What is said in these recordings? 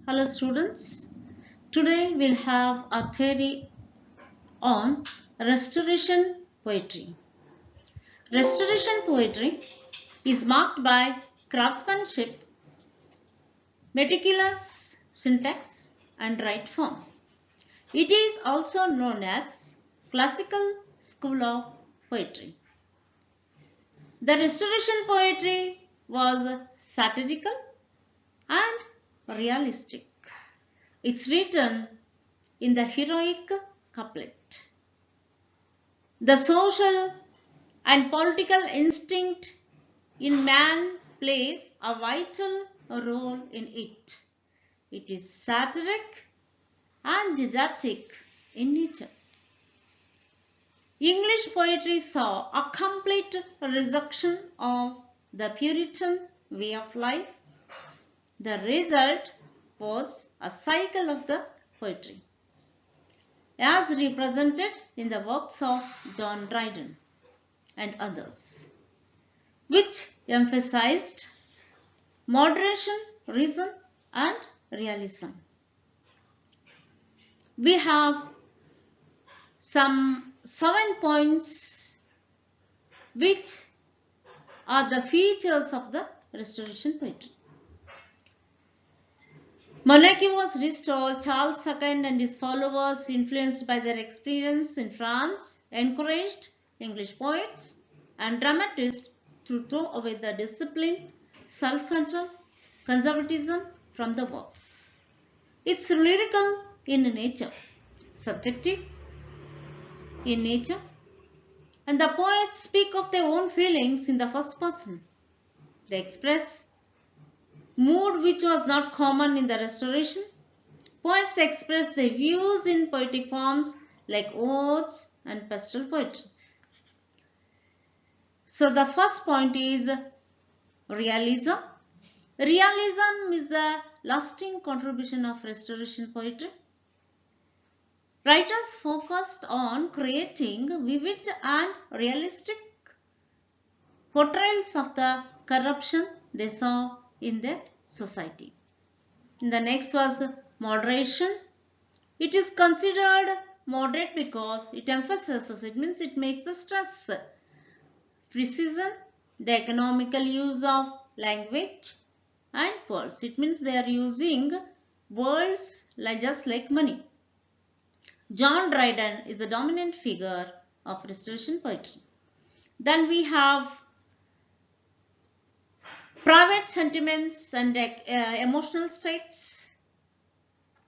Hello students, today we'll have a theory on restoration poetry. Restoration poetry is marked by craftsmanship, meticulous syntax and right form. It is also known as classical school of poetry. The restoration poetry was satirical and realistic. It's written in the heroic couplet. The social and political instinct in man plays a vital role in it. It is satiric and didactic in nature. English poetry saw a complete reduction of the Puritan way of life. The result was a cycle of the poetry, as represented in the works of John Dryden and others, which emphasized moderation, reason and realism. We have some 7 points which are the features of the restoration poetry. Monarchy was restored. Charles II and his followers, influenced by their experience in France, encouraged English poets and dramatists to throw away the discipline, self-control, conservatism from the works. It's lyrical in nature, subjective in nature, and the poets speak of their own feelings in the first person. They express mood which was not common in the Restoration. Poets express their views in poetic forms like odes and pastoral poetry. So the first point is realism. Realism is the lasting contribution of Restoration poetry. Writers focused on creating vivid and realistic portrayals of the corruption they saw in their society. The next was moderation. It is considered moderate because it emphasizes, it means it makes the stress, precision, the economical use of language and words. It means they are using words just like money. John Dryden is a dominant figure of Restoration poetry. Then we have private sentiments and emotional states.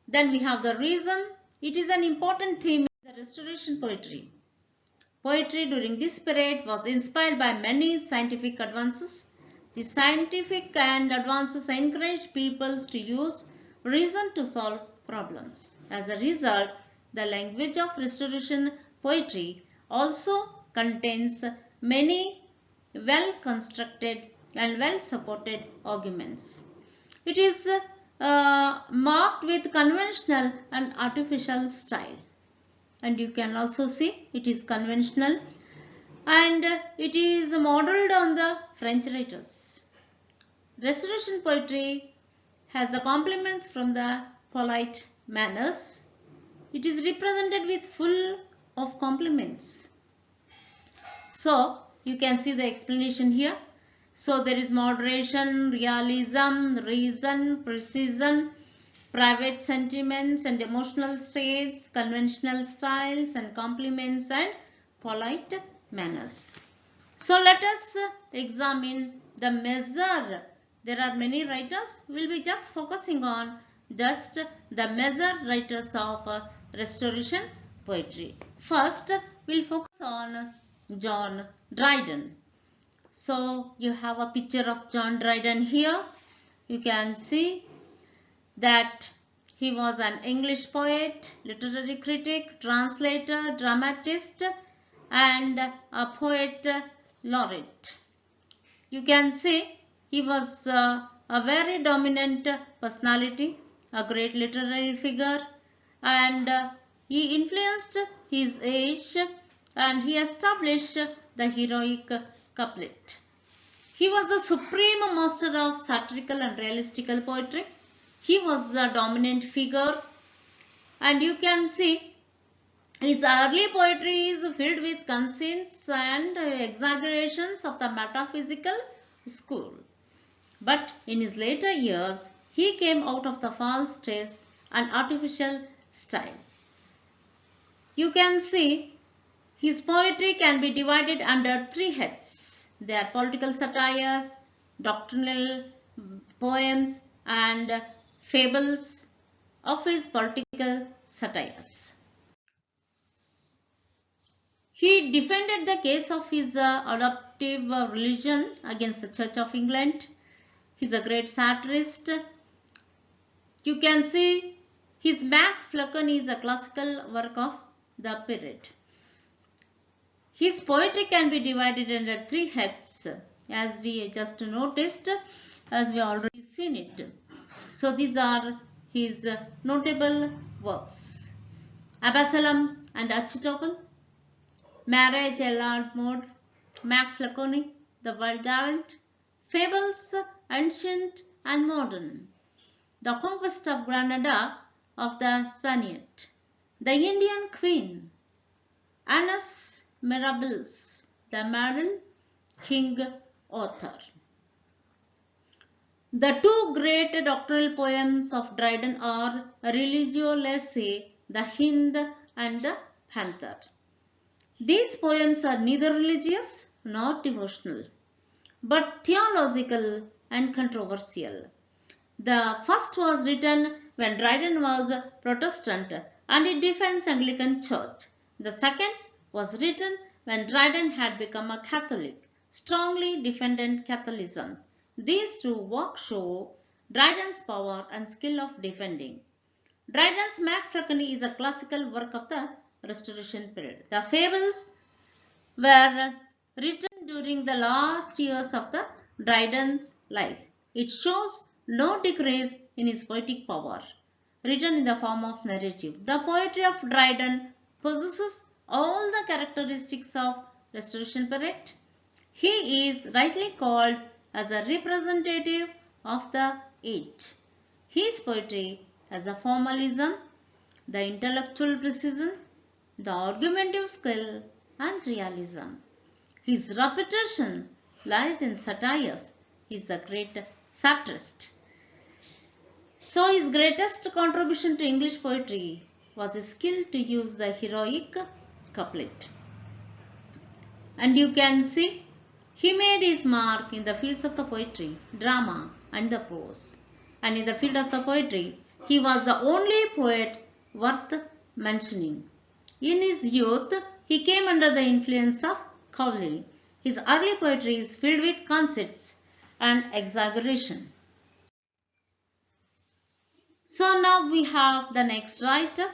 Then we have the reason. It is an important theme in the Restoration poetry. Poetry during this period was inspired by many scientific advances. The scientific and advances encouraged peoples to use reason to solve problems. As a result, the language of Restoration poetry also contains many well-constructed and well-supported arguments. It is marked with conventional and artificial style. And you can also see it is conventional and it is modeled on the French writers. Restoration poetry has the compliments from the polite manners. It is represented with full of compliments. So you can see the explanation here. So there is moderation, realism, reason, precision, private sentiments and emotional states, conventional styles and compliments and polite manners. So let us examine the measure. There are many writers. We will be just focusing on just the measure writers of Restoration poetry. First, we will focus on John Dryden. So you have a picture of John Dryden here. You can see that he was an English poet, literary critic, translator, dramatist and a poet laureate. You can see he was a very dominant personality, a great literary figure and he influenced his age and he established the heroic couplet. He was the supreme master of satirical and realistical poetry. He was the dominant figure, and you can see his early poetry is filled with conceits and exaggerations of the metaphysical school. But in his later years, he came out of the false taste and artificial style. You can see his poetry can be divided under three heads. They are political satires, doctrinal poems, and fables of his political satires. He defended the case of his adoptive religion against the Church of England. He is a great satirist. You can see his Macflurcan is a classical work of the period. His poetry can be divided into three heads, as we just noticed, as we already seen it. So these are his notable works: Absalom and Achitophel, Marriage a Lord Mode, Macflurcan, The Wild Gallant, Fables, Ancient and Modern, The Conquest of Granada of the Spaniard, The Indian Queen, Annus Mirabilis, the Madden King Arthur. The two great doctrinal poems of Dryden are Religio Laicae, the Hind and the Panther. These poems are neither religious nor devotional, but theological and controversial. The first was written when Dryden was a Protestant and it defends Anglican Church. The second was written when Dryden had become a Catholic, strongly defended Catholicism. These two works show Dryden's power and skill of defending. Dryden's Macflurcan is a classical work of the Restoration period. The fables were written during the last years of the Dryden's life. It shows no decrease in his poetic power, written in the form of narrative. The poetry of Dryden possesses all the characteristics of Restoration period. He is rightly called as a representative of the age. His poetry has a formalism, the intellectual precision, the argumentative skill and realism. His reputation lies in satires. He is a great satirist. So his greatest contribution to English poetry was his skill to use the heroic couplet. And you can see he made his mark in the fields of the poetry, drama and the prose. And in the field of the poetry, he was the only poet worth mentioning. In his youth, he came under the influence of Cowley. His early poetry is filled with conceits and exaggeration. So now we have the next writer,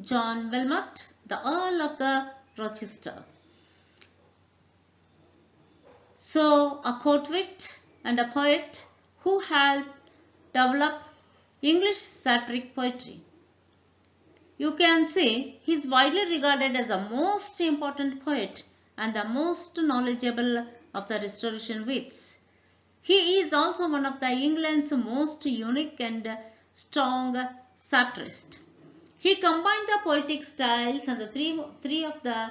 John Wilmot, the Earl of the Rochester. So a court wit and a poet who helped develop English satiric poetry. You can say he is widely regarded as the most important poet and the most knowledgeable of the Restoration wits. He is also one of the England's most unique and strong satirists. He combined the poetic styles and the three of the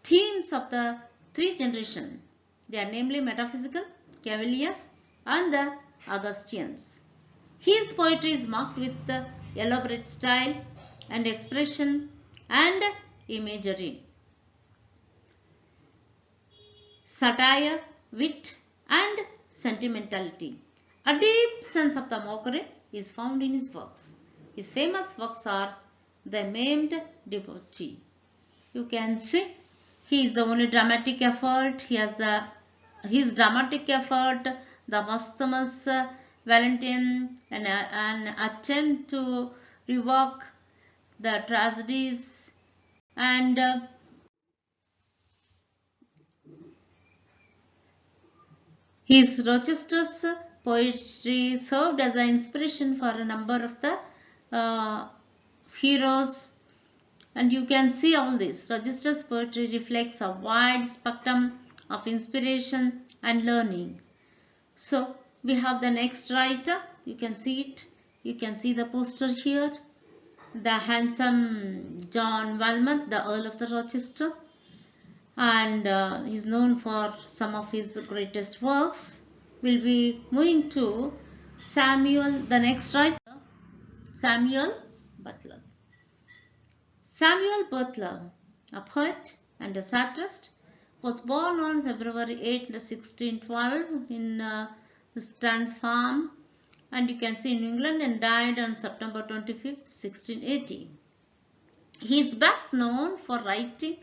themes of the three generations. They are namely metaphysical, Cavaliers and the Augustinians. His poetry is marked with the elaborate style and expression and imagery, satire, wit and sentimentality. A deep sense of the mockery is found in his works. His famous works are The Maimed Devotee. You can see he is the only dramatic effort. He has his dramatic effort, the Posthumous Valentine, an attempt to revoke the tragedies, and his Rochester's poetry served as an inspiration for a number of the heroes. And you can see all this. Rochester's poetry reflects a wide spectrum of inspiration and learning. So we have the next writer. You can see it. You can see the poster here. The handsome John Wilmot, the Earl of the Rochester, and is known for some of his greatest works. We'll be moving to Samuel, the next writer, Samuel Butler. Samuel Butler, a poet and a satirist, was born on February 8, 1612 in Streatham, and you can see in England, and died on September 25, 1680. He is best known for writing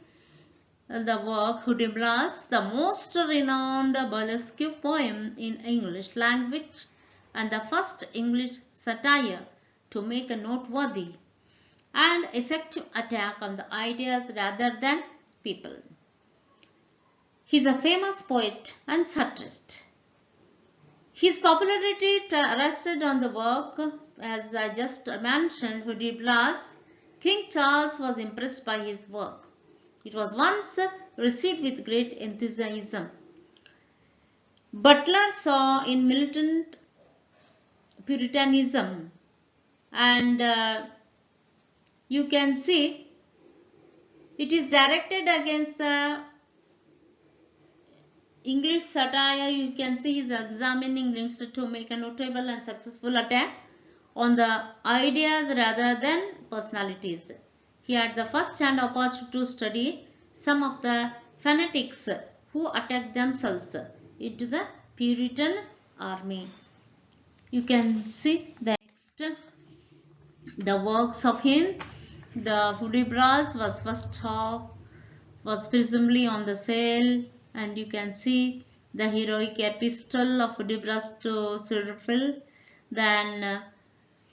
the work Hudibras, the most renowned burlesque poem in English language and the first English satire to make a noteworthy and effective attack on the ideas rather than people. He is a famous poet and satirist. His popularity rested on the work, as I just mentioned, Hudibras. King Charles was impressed by his work. It was once received with great enthusiasm. Butler saw in militant Puritanism, and you can see it is directed against the English satire. You can see he is examining instead to make a notable and successful attack on the ideas rather than personalities. He had the first-hand opportunity to study some of the fanatics who attacked themselves into the Puritan army. You can see the next, the works of him. The Hudibras was first half, was presumably on the sale, and you can see the heroic epistle of Hudibras to Sir. Then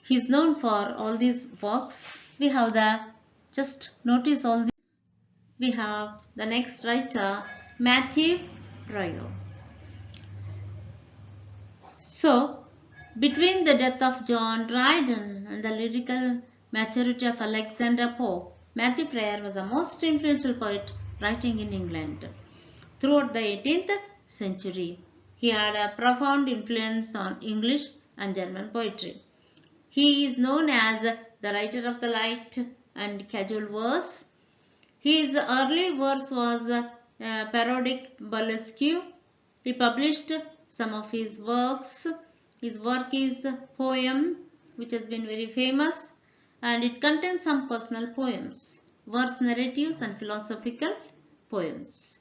he is known for all these works. We have the, just notice all this. We have the next writer, Matthew Prior. So, between the death of John Dryden and the lyrical maturity of Alexander Pope, Matthew Prior was a most influential poet writing in England. Throughout the 18th century, he had a profound influence on English and German poetry. He is known as the writer of the light and casual verse. His early verse was parodic burlesque. He published some of his works. His work is a poem which has been very famous, and it contains some personal poems, verse narratives and philosophical poems.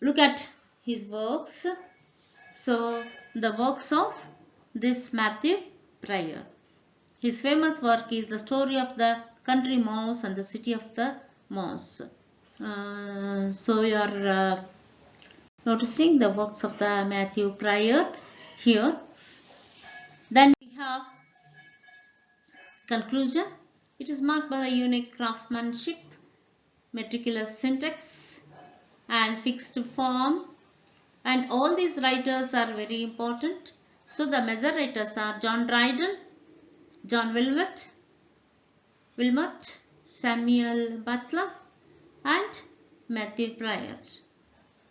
Look at his works. So the works of this Matthew Prior. His famous work is the story of the country mouse and the city of the mouse. So you are noticing the works of the Matthew Prior here. Then we have conclusion. It is marked by the unique craftsmanship, meticulous syntax, and fixed form. And all these writers are very important. So the major writers are John Dryden, John Wilmot, Samuel Butler, and Matthew Prior.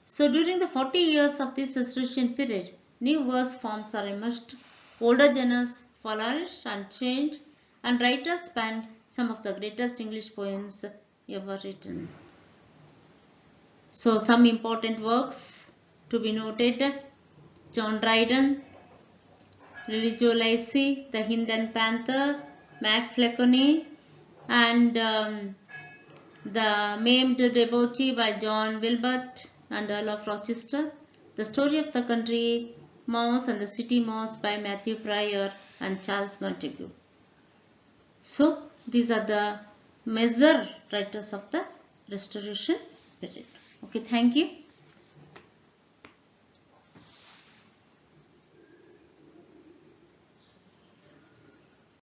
So during the 40 years of this Restoration period, new verse forms are emerged, older genres flourished and changed, and writers penned some of the greatest English poems ever written. So some important works to be noted: John Dryden, Religio Laici, The Hind and Panther, Mac Flecknoe, and The Maimed Debauchee by John Wilmot and Earl of Rochester, The Story of the Country Mouse and the City Mouse by Matthew Prior and Charles Montague. So these are the major writers of the Restoration period. Okay, thank you.